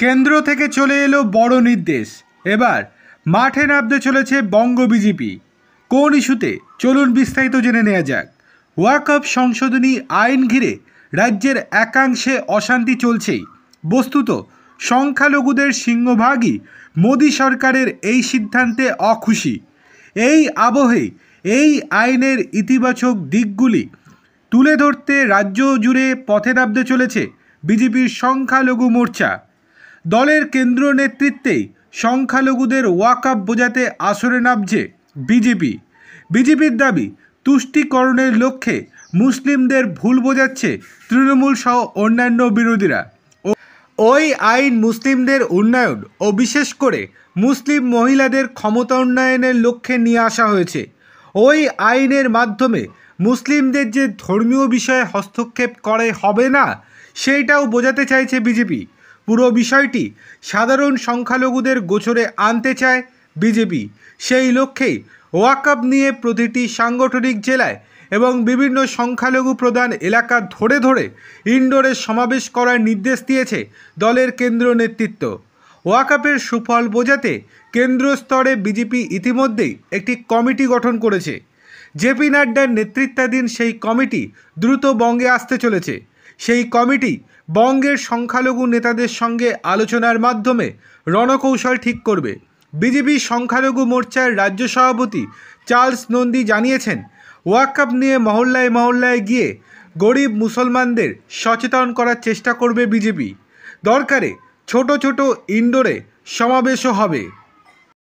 কেন্দ্র থেকে চলে এলো বড় নির্দেশ। এবার মাঠে নামতে চলেছে বঙ্গ বিজেপি। কোন ইস্যুতে চলুন বিস্তারিত জেনে নেওয়া যাক। ওয়াকফ সংশোধনী আইন ঘিরে রাজ্যের একাংশে অশান্তি চলছেই। বস্তুত সংখ্যালঘুদের সিংহভাগই মোদী সরকারের এই সিদ্ধান্তে অখুশি। এই আবহে এই আইনের ইতিবাচক দিকগুলি তুলে ধরতে রাজ্য জুড়ে পথে নামতে চলেছে বিজেপির সংখ্যালঘু মোর্চা। দলের কেন্দ্র নেতৃত্বেই সংখ্যালঘুদের ওয়াকফ বোঝাতে আসরে নামছে বিজেপি। বিজেপির দাবি, তুষ্টিকরণের লক্ষ্যে মুসলিমদের ভুল বোঝাচ্ছে তৃণমূল সহ অন্যান্য বিরোধীরা। ওই আইন মুসলিমদের উন্নয়ন ও বিশেষ করে মুসলিম মহিলাদের ক্ষমতা উন্নয়নের লক্ষ্যে নিয়ে আসা হয়েছে। ওই আইনের মাধ্যমে মুসলিমদের যে ধর্মীয় বিষয়ে হস্তক্ষেপ করে হবে না, সেইটাও বোঝাতে চাইছে বিজেপি। পুরো বিষয়টি সাধারণ সংখ্যালঘুদের গোচরে আনতে চায় বিজেপি। সেই লক্ষ্যেই ওয়াকফ নিয়ে প্রতিটি সাংগঠনিক জেলায় এবং বিভিন্ন সংখ্যালঘু প্রধান এলাকা ধরে ধরে ইনডোরে সমাবেশ করার নির্দেশ দিয়েছে দলের কেন্দ্র নেতৃত্ব। ওয়াকফের সুফল বোঝাতে কেন্দ্র স্তরে বিজেপি ইতিমধ্যেই একটি কমিটি গঠন করেছে। জেপি নাড্ডার নেতৃত্বাধীন সেই কমিটি দ্রুত বঙ্গে আসতে চলেছে। সেই কমিটি বঙ্গের সংখ্যালঘু নেতাদের সঙ্গে আলোচনার মাধ্যমে রণকৌশল ঠিক করবে। বিজেপি সংখ্যালঘু মোর্চার রাজ্য সভাপতি চার্লস নন্দী জানিয়েছেন, ওয়াকফ নিয়ে মহল্লায় মহল্লায় গিয়ে গরিব মুসলমানদের সচেতন করার চেষ্টা করবে বিজেপি। দরকারে ছোট ছোট ইনডোরে সমাবেশও হবে।